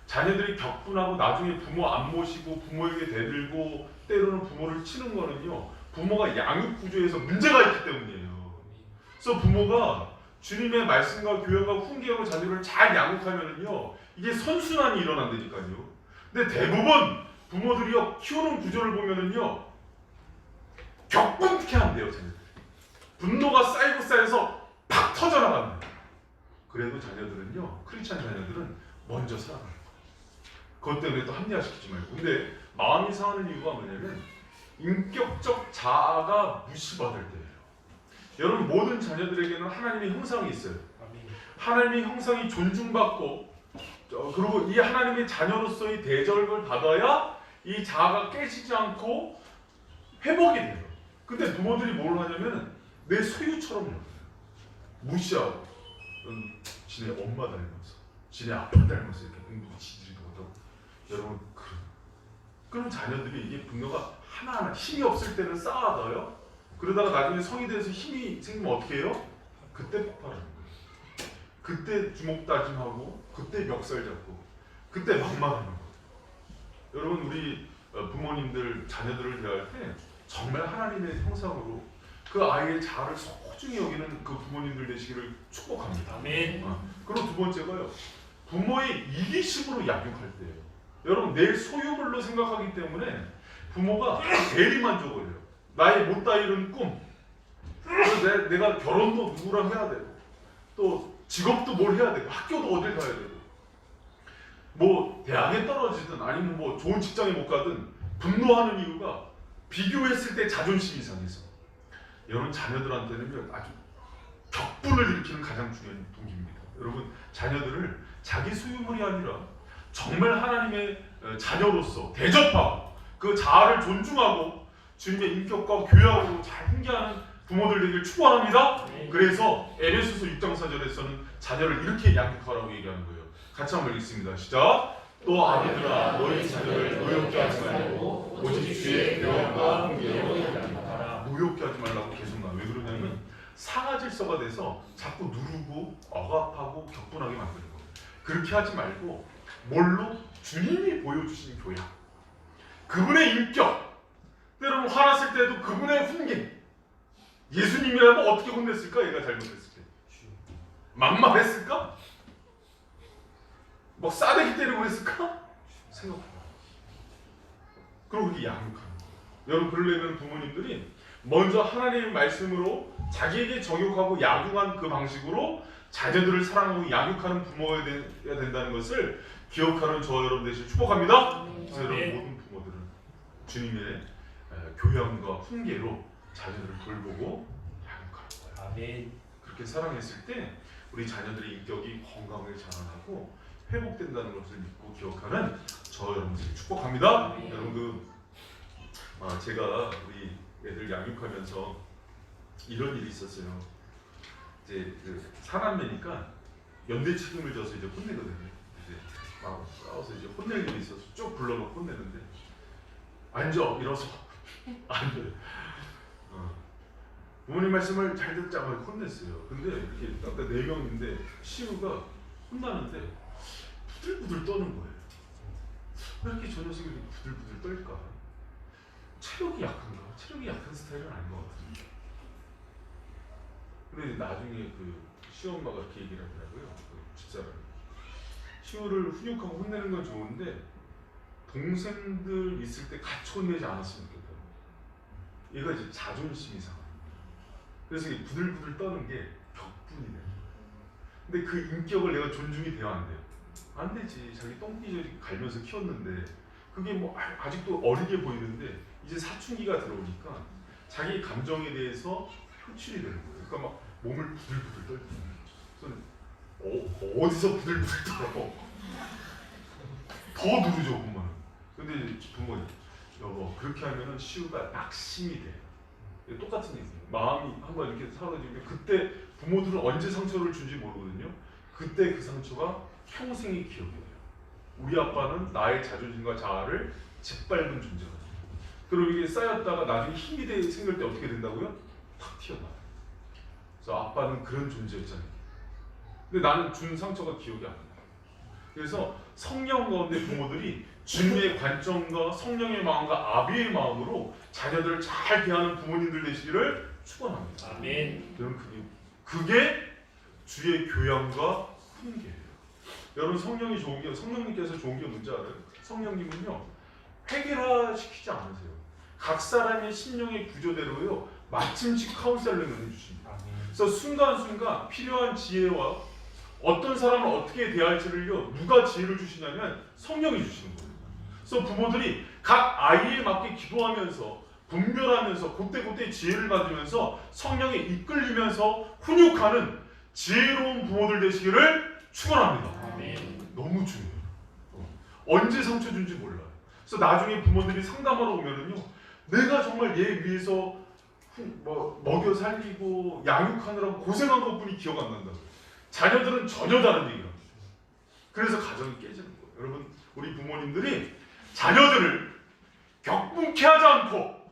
A: 자녀들이 격분하고 나중에 부모 안 모시고 부모에게 대들고 때로는 부모를 치는 거는요, 부모가 양육 구조에서 문제가 있기 때문이에요. 그래서 부모가 주님의 말씀과 교회가 훈계하고 자녀를 잘 양육하면은요, 이게 선순환이 일어난다니까요. 근데 대부분 부모들이요, 키우는 구조를 보면은요, 격분케 한대요. 자녀들 분노가 쌓이고 쌓여서 팍 터져나갑니다. 그래도 자녀들은요, 크리스찬 자녀들은 먼저 사랑해요. 그것 때문에 또 합리화시키지 말고. 근데 마음이 상하는 이유가 뭐냐면 인격적 자아가 무시받을 때예요. 여러분 모든 자녀들에게는 하나님의 형상이 있어요. 하나님의 형상이 존중받고 그리고 이 하나님의 자녀로서의 대접을 받아야 이 자아가 깨지지 않고 회복이 돼요. 근데 부모들이 뭘 하냐면 내 소유처럼 여겨요. 무시하고 지네 엄마 닮아서 지네 아빠 닮아서 이렇게 공부도 지지리도 못하고. 여러분 그럼 자녀들이 이게 분노가 하나하나 힘이 없을 때는 쌓아둬요. 그러다가 나중에 성이 돼서 힘이 생기면 어떻게 해요? 그때 폭발하는 거예요. 그때 주먹 다짐하고 그때 멱살 잡고 그때 막말하는 거예요. 여러분 우리 부모님들 자녀들을 대할 때 정말 하나님의 형상으로 그 아이의 자아를 소중히 여기는 그 부모님들 되시기를 축복합니다.
B: 아멘.
A: 그리고 두 번째가요, 부모의 이기심으로 약육할 때예요. 여러분 내 소유물로 생각하기 때문에 부모가 대리만족을 해요. 나의 못다 이룬 꿈, 그래서 내가 결혼도 누구랑 해야 되고 또 직업도 뭘 해야 되고 학교도 어딜 가야 되고 뭐 대학에 떨어지든 아니면 뭐 좋은 직장에 못 가든 분노하는 이유가 비교했을 때 자존심이 상해서. 여러분 자녀들한테는 아주 격분을 일으키는 가장 중요한 동기입니다. 여러분 자녀들을 자기 소유물이 아니라 정말 하나님의 자녀로서 대접하고 그 자아를 존중하고 주님의 인격과 교양으로 잘 훈계하는 부모들 되길 축원합니다. 그래서 에베소서 6장 4절에서는 자녀를 이렇게 양육하라고 얘기하는 거예요. 같이 한번 읽습니다. 시작. 또 아비들아 너희 자녀를 노엽게 하지 말고 오직 주의 교양과 훈계로 양육하라. 노엽게 하지 말라고 계속 나와요. 왜 그러냐면 상하질서가 돼서 자꾸 누르고 억압하고 격분하게 만드는 거예요. 그렇게 하지 말고 뭘로? 주님이 보여주신 교양, 그분의 인격, 때로는 화났을 때도 그분의 훈계. 예수님이라면 어떻게 혼냈을까? 얘가 잘못했을 때 막말했을까? 막 싸대기 때리고 그랬을까? 생각해봐. 그리고 그렇게 양육하는 거예요. 여러분 그러려면 부모님들이 먼저 하나님의 말씀으로 자기에게 정욕하고 양육한 그 방식으로 자녀들을 사랑하고 양육하는 부모가 돼야 된다는 것을 기억하는 저와 여러분 되시길 축복합니다. 그래서 여러분 모든 부모들은 주님의 교양과 훈계로 자녀들을 돌보고 양육하는 거예요.
B: 아멘.
A: 그렇게 사랑했을 때 우리 자녀들의 인격이 건강하게 자라나고 회복된다는 것을 믿고 기억하는 저 여러분들이 축복합니다.
B: 네.
A: 여러분 제가 우리 애들 양육하면서 이런 일이 있었어요. 이제 그 사남매니까 연대 책임을 져서 이제 혼내거든요. 이제 막 싸워서 이제 혼낼 일이 있어서 쭉 불러놓고 혼내는데 앉아 일어서 앉아요. 부모님 말씀을 잘 듣자고 혼냈어요. 근데 이렇게 딱 4명인데 시우가 혼나는데 부들부들 떠는 거예요. 왜 이렇게 저 녀석이 이렇게 부들부들 떨까? 체력이 약한가? 체력이 약한 스타일은 아닌 것 같은데. 근데 나중에 그 시엄마가 이렇게 얘기를 하더라고요. 그 집사람이. 시우를 훈육하고 혼내는 건 좋은데 동생들 있을 때 같이 혼내지 않았으면 좋겠다고. 얘가 이제 자존심이 상해. 그래서 이게 부들부들 떠는 게 격분이네. 근데 그 인격을 내가 존중이 돼야 안 돼요. 안 되지. 자기 똥띠저리 갈면서 키웠는데 그게 뭐 아직도 어리게 보이는데 이제 사춘기가 들어오니까 자기 감정에 대해서 표출이 되는 거예요. 그러니까 막 몸을 부들부들 떨고. 저는 어디서 부들부들 떨어? 더 누르죠 부모는. 근데 부모님 여보 그렇게 하면은 시우가 낙심이 돼. 똑같은 얘기예요. 마음이 한번 이렇게 사라지면 그때 부모들은 언제 상처를 준지 모르거든요. 그때 그 상처가 평생이 기억이 돼요. 우리 아빠는 나의 자존심과 자아를 짓밟은 존재거든요. 그리고 이게 쌓였다가 나중에 힘이 생길 때 어떻게 된다고요? 탁 튀어나와요. 그래서 아빠는 그런 존재였잖아요. 근데 나는 준 상처가 기억이 안 나요. 그래서 성령 가운데 부모들이 주님의 관점과 성령의 마음과 아비의 마음으로 자녀들을 잘 대하는 부모님들 되시기를 축원합니다.
B: 아멘.
A: 여러분 그게 주의 교양과 훈계예요. 여러분 성령이 좋은 게 성령님께서 좋은 게 뭔지 알아요? 성령님은요 획일화시키지 않으세요. 각 사람의 심령의 구조대로요 마침씩 카운셀링을 해주십니다. 그래서 순간순간 필요한 지혜와 어떤 사람을 어떻게 대할지를요 누가 지혜를 주시냐면 성령이 주시는 거예요. 그래서 부모들이 각 아이에 맞게 기도하면서 분별하면서 그때그때 지혜를 받으면서 성령에 이끌리면서 훈육하는 지혜로운 부모들 되시기를 축원합니다.
B: 아멘.
A: 너무 중요해요. 언제 상처 준지 몰라요. 그래서 나중에 부모들이 상담하러 오면은요 내가 정말 얘 위해서 먹여 살리고 양육하느라고 고생한 것뿐이 기억 안 난다고요. 자녀들은 전혀 다른 얘기를 합니다. 그래서 가정이 깨지는 거예요. 여러분 우리 부모님들이 자녀들을 격분케 하지 않고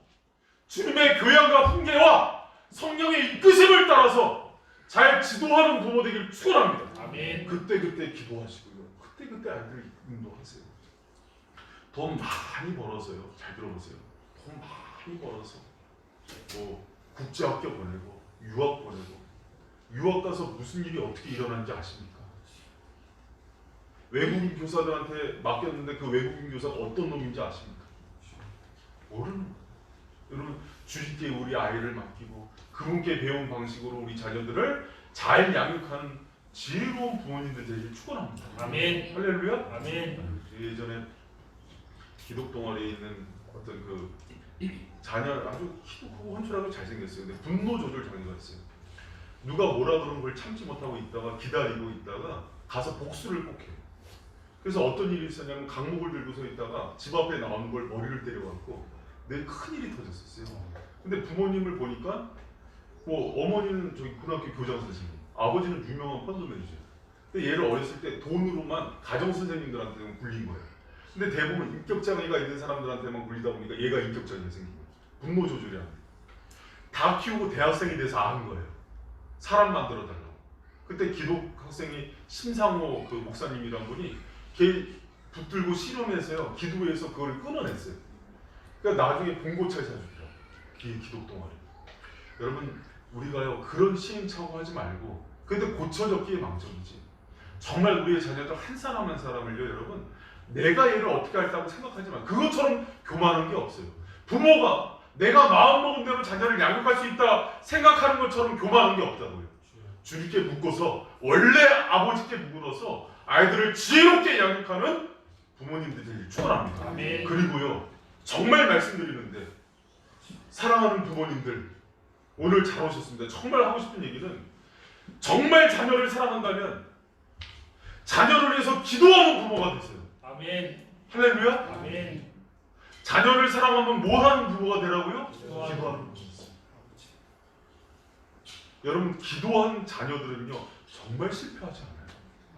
A: 주님의 교양과 훈계와 성령의 이끄심을 따라서 잘 지도하는 부모 되기를 축원합니다.
B: 아멘.
A: 그때 기도하시고요. 그때 아이들 인도하세요. 돈 많이 벌어서요. 잘 들어보세요. 돈 많이 벌어서 뭐 국제학교 보내고 유학 보내고 유학 가서 무슨 일이 어떻게 일어나는지 아십니까? 외국인 교사들한테 맡겼는데 그 외국인 교사가 어떤 놈인지 아십니까? 모르는 거예요. 여러분 주님께 우리 아이를 맡기고 그분께 배운 방식으로 우리 자녀들을 잘 양육하는 지혜로운 부모님들 되길 축원합니다.
B: 아멘.
A: 할렐루야.
B: 아멘.
A: 예전에 기독 동아리에 있는 어떤 그 자녀 아주 키도 크고 헌칠하고 잘생겼어요. 근데 분노 조절 장애가 있어요. 누가 뭐라 그러는 걸 참지 못하고 있다가 기다리고 있다가 가서 복수를 꼭 해요. 그래서 어떤 일이 있었냐면 강목을 들고 서 있다가 집 앞에 나오는 걸 머리를 때려갖고 내일 큰일이 터졌었어요. 근데 부모님을 보니까 뭐 어머니는 저기 고등학교 교장 선생님, 아버지는 유명한 펀드 매니저. 근데 얘를 어렸을 때 돈으로만 가정 선생님들한테만 굴린 거예요. 근데 대부분 인격장애가 있는 사람들한테만 굴리다 보니까 얘가 인격장애가 생긴 거예요. 분노 조절이 안 돼. 다 키우고 대학생이 돼서 아는 거예요. 사람 만들어 달라고. 그때 기독 학생이 심상호 그 목사님이란 분이 걔 붙들고 실험해서요 기도해서 그걸 끊어냈어요. 그러니까 나중에 봉고차에 사주더라고요. 기독 동아리. 여러분 우리가요 그런 시행착오하지 말고 근데 고쳐졌기에 망정이지. 정말 우리의 자녀들 한 사람 한 사람을요 여러분 내가 얘를 어떻게 할다고 생각하지 마. 그것처럼 교만한 게 없어요. 부모가 내가 마음먹은 대로 자녀를 양육할 수 있다 생각하는 것처럼 교만한 게 없다고요. 주님께 묻고서 원래 아버지께 묻어서 아이들을 지혜롭게 양육하는 부모님들이 되길 축원합니다.
B: 아멘.
A: 그리고요, 정말 말씀드리는데 사랑하는 부모님들 오늘 잘 오셨습니다. 정말 하고 싶은 얘기는 정말 자녀를 사랑한다면 자녀를 위해서 기도하는 부모가 되세요.
B: 아멘.
A: 할렐루야.
B: 아멘.
A: 자녀를 사랑하면 뭐 하는 부모가 되라고요?
B: 기도하는
A: 기도하는 부모. 여러분, 기도한 자녀들은요 정말 실패하지 않아요.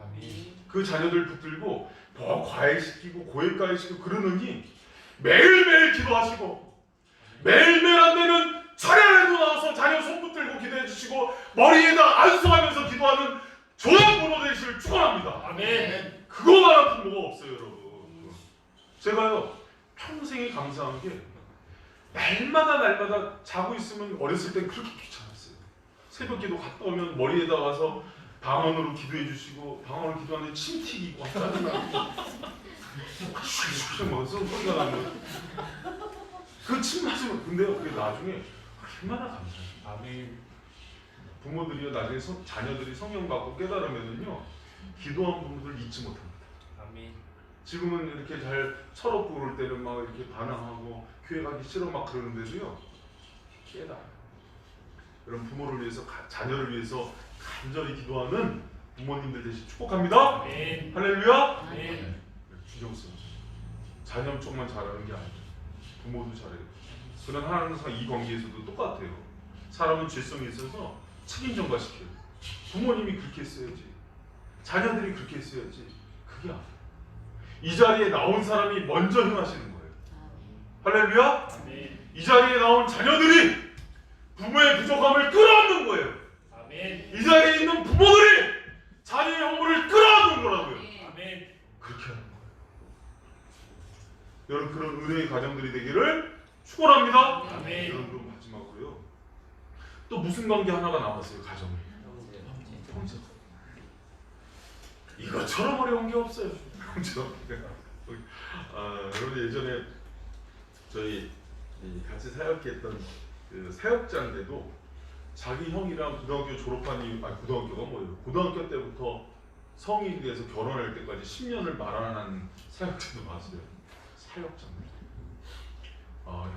B: 아멘.
A: 그 자녀들 붙들고 더 과외시키고 고액과외시키고 그러느니 매일매일 기도하시고 매일매일 안 되면 차례라도 나와서 자녀 손 붙들고 기도해 주시고 머리에다 안수하면서 기도하는 좋은 부모 되시길 축원합니다.
B: 아멘.
A: 그거만한 부모가 없어요, 여러분. 제가요 평생에 감사한 게 날마다 자고 있으면 어렸을 땐 그렇게 귀찮았어요. 새벽 기도 갔다 오면 머리에다 가서 방언으로 기도해 주시고 방언으로 기도하는데 침 튀기고 짜증나고 슉슉 먹어서 소리가 나면 그 침 맞으면 근데요 그게 나중에 얼마나 감사해요.
B: 아멘.
A: 부모들이요 나중에 자녀들이 성령 받고 깨달으면은요 기도한 부모들 잊지 못합니다.
B: 아멘.
A: 지금은 이렇게 잘 철없고 그럴 때는 막 이렇게 반항하고 교회 가기 싫어 막 그러는데도요 깨달아요. 여러분 부모를 위해서 자녀를 위해서 간절히 기도하는 부모님들 되시 축복합니다.
B: 아멘.
A: 할렐루야.
B: 아멘.
A: 주정 쓰 자녀 쪽만 잘하는 게 아니에요. 부모도 잘해요. 그런 항상 이 관계에서도 똑같아요. 사람은 죄성이 있어서 책임 전가시켜요. 부모님이 그렇게 했어야지. 자녀들이 그렇게 했어야지. 그게 아니에요. 이 자리에 나온 사람이 먼저 행하시는 거예요. 할렐루야.
B: 아멘.
A: 이 자리에 나온 자녀들이 부모의 부족함을 끌어안는 거예요.
B: 아멘.
A: 이 자리에 있는 부모들이 자녀의 형벌을 끌어안는 거라고요.
B: 아멘.
A: 그렇게 하는 거예요. 여러분 그런 은혜의 가정들이 되기를 축원합니다.
B: 아멘.
A: 여러분 그럼 마지막으로요. 또 무슨 관계 하나가 남았어요. 가정에. 형제. 이것처럼 어려운 게 없어요. 여러분 예전에 저희 같이 사역했던 그 사역자인데도 자기 형이랑 고등학교 졸업한 이후 고등학교가 뭐예요? 고등학교 때부터 성인이 돼서 결혼할 때까지 10년을 말아난 사역자도 봤어요. 사역자입니다.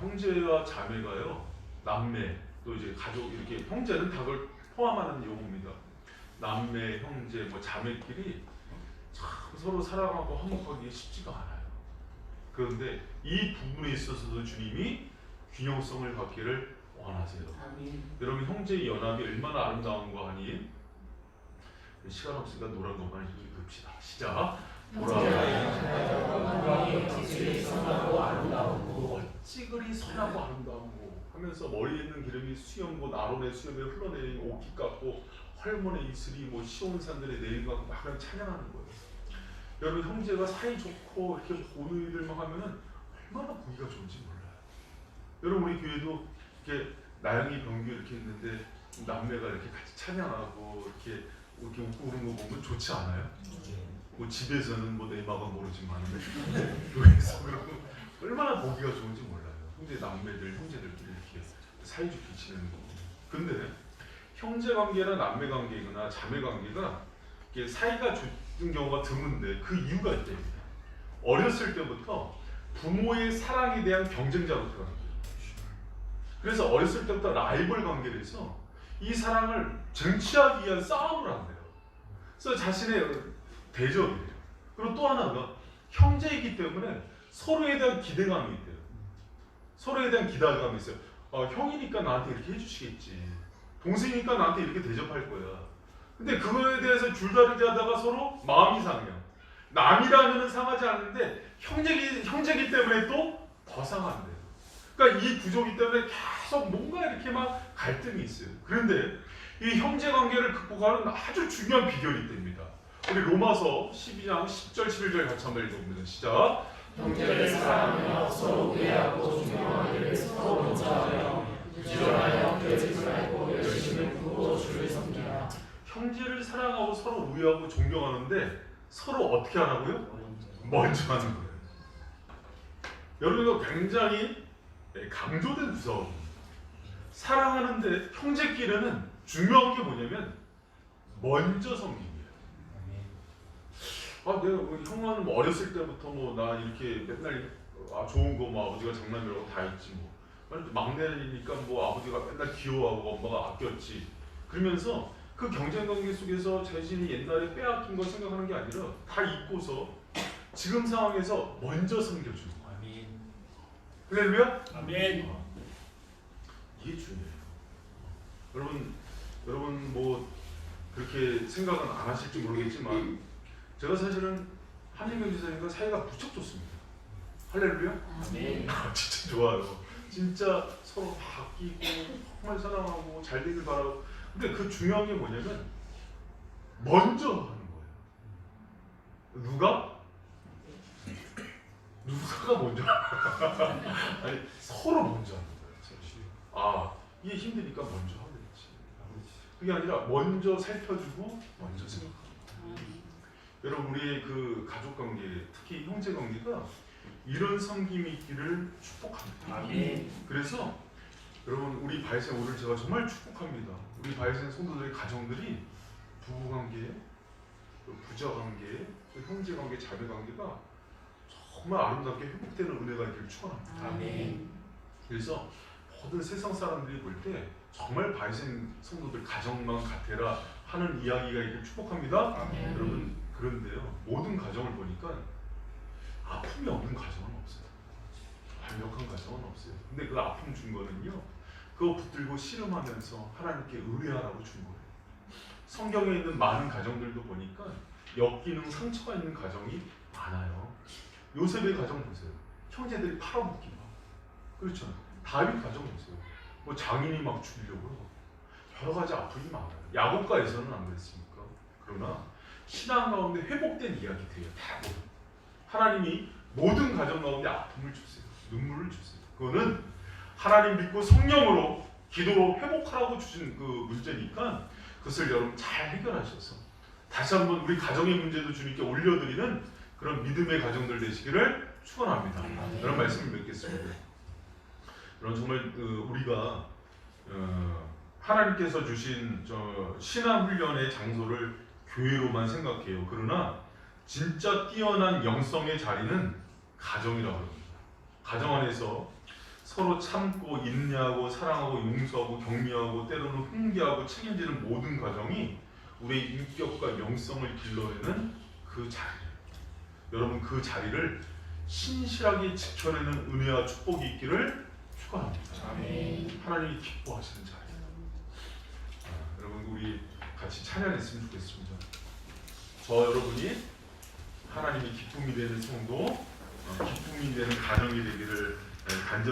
A: 형제와 자매가요, 남매 또 이제 가족 이렇게 형제는 다 그걸 포함하는 용어입니다. 남매, 형제, 뭐 자매끼리 참 서로 사랑하고 화목하기 쉽지가 않아요. 그런데 이 부분에 있어서도 주님이 균형성을 갖기를 원하세요.
B: 아멘.
A: 여러분 형제의 연합이 얼마나 아름다운 거 아니? 시간 없으니까 노란 것만 읽읍시다. 시작.
B: 어찌 선하고 아름다우고
A: 어찌 그리 선하고 아름다우고 하면서 머리에 있는 기름이 수염고 나론의 수염에 흘러내리는 옷깃 같고 헐몬의 이슬이 뭐 시온산들의 내일 같고 막 그냥 찬양하는 거예요. 여러분 형제가 사이 좋고 이렇게 보는 일을 막 하면은 얼마나 보기가 좋은지 몰라요. 여러분 우리 교회도 이렇게 나영이 병규 이렇게 있는데 남매가 이렇게 같이 찬양하고 이렇게 웃고 그런 거 보면 좋지 않아요? 뭐 집에서는 뭐 내 마음 모르지만 교회에서 그러면 얼마나 보기가 좋은지 몰라요. 남매들 형제들끼리 이렇게 사이좋게 지내는 거. 근데 형제 관계나 남매 관계거나 자매 관계가 이게 사이가 좋은 경우가 드문데 그 이유가 있답니다. 어렸을 때부터 부모의 사랑에 대한 경쟁자로 태어난 거예요. 그래서 어렸을 때부터 라이벌 관계를 해서 이 사랑을 쟁취하기 위한 싸움을 한대요. 그래서 자신의 대적이래요. 그리고 또 하나가 형제이기 때문에 서로에 대한 기대감이 있대요. 서로에 대한 기대감이 있어요. 형이니까 나한테 이렇게 해주시겠지. 동생이니까 나한테 이렇게 대접할 거야. 근데 그거에 대해서 줄다리기 하다가 서로 마음이 상해요. 남이라면 상하지 않는데 형제기 때문에 또 더 상한대요. 그러니까 이 구조기 때문에 계속 뭔가 이렇게 막 갈등이 있어요. 그런데 이 형제 관계를 극복하는 아주 중요한 비결이 있답니다. 우리 로마서 12장 10절 11절 같이 한번 읽어봅니다. 시작.
B: 형제를 사랑하며 서로 우애하고 존경하기를 서로 봉사하며 부지런하여 깨지지 말고 열심히 품고 주를 섬기라.
A: 형제를 사랑하고 서로 우애하고 존경하는데 서로 어떻게 하라고요? 먼저 하는 거예요. 여러분 이거 굉장히 강조된 구성입니다. 사랑하는데 형제끼리는 중요한 게 뭐냐면 먼저 섬기는 거예요. 내가 형은 뭐 어렸을 때부터 뭐 나 이렇게 맨날 좋은 거 뭐 아버지가 장난이라고 다 했지 뭐. 막내니까 뭐 아버지가 맨날 귀여워하고 엄마가 아꼈지. 그러면서 그 경쟁 관계 속에서 자신이 옛날에 빼앗긴 걸 생각하는 게 아니라 다 잊고서 지금 상황에서 먼저 섬겨주는 거야.
B: 아멘.
A: 할렐루야?
B: 아멘.
A: 이게 중요해요. 여러분 뭐 그렇게 생각은 안 하실지 모르겠지만 제가 사실은 한민경 지사님과 사이가 무척 좋습니다. 할렐루야?
B: 아멘.
A: 진짜 좋아요. 진짜 서로 바뀌고 정말 사랑하고 잘 되길 바라고. 근데 그 중요한 게 뭐냐면 먼저 하는 거예요. 누가 먼저 아니 서로 먼저 하는 거예요. 이게 힘드니까 먼저 하겠지. 그게 아니라 먼저 살펴주고 먼저 생각하고. 여러분 우리의 그 가족 관계, 특히 형제 관계가 이런 섬김이 있기를 축복합니다.
B: 아멘.
A: 그래서 여러분 우리 바이센 오늘 제가 정말 축복합니다. 우리 바이센 성도들의 가정들이 부부 관계, 부자 관계, 형제 관계, 자매 관계가 정말 아름답게 회복되는 은혜가 있기를 축원합니다.
B: 아멘.
A: 그래서 모든 세상 사람들이 볼 때 정말 바이센 성도들 가정만 같아라 하는 이야기가 있기를 축복합니다.
B: 아멘.
A: 여러분 그런데요 모든 가정을 보니까 아픔이 없는 가정은 없어요. 완벽한 가정은 없어요. 근데 그 아픔 준 거는요 그거 붙들고 씨름하면서 하나님께 의뢰하라고 준 거예요. 성경에 있는 많은 가정들도 보니까 엮이는 상처가 있는 가정이 많아요. 요셉의 가정 보세요. 형제들이 팔아먹기만 하고. 그렇죠. 다윗 가정 보세요. 뭐 장인이 막 죽이려고 여러 가지 아픔이 많아요. 야곱가에서는 안 그랬습니까? 그러나 신앙 가운데 회복된 이야기들이에요. 다 모두. 하나님이 모든 가정 가운데 아픔을 주세요. 눈물을 주세요. 그거는 하나님 믿고 성령으로 기도로 회복하라고 주신 그 문제니까 그것을 여러분 잘 해결하셔서 다시 한번 우리 가정의 문제도 주님께 올려드리는 그런 믿음의 가정들 되시기를 축원합니다. 이런 말씀을 맺겠습니다. 여러분 정말 우리가 하나님께서 주신 신앙 훈련의 장소를 교회로만 생각해요. 그러나 진짜 뛰어난 영성의 자리는 가정이라고 합니다. 가정 안에서 서로 참고 인내하고 사랑하고 용서하고 격려하고 때로는 훈계하고 책임지는 모든 가정이 우리의 인격과 영성을 길러내는 그 자리예요. 여러분 그 자리를 신실하게 지켜내는 은혜와 축복이 있기를 축원합니다.
B: 아멘.
A: 하나님이 기뻐하시는 자리예요. 여러분 우리 같이 찬양했으면 좋겠습니다. 저 여러분이 하나님이 기쁨이 되는 성도, 기쁨이 되는 가정이 되기를 간절히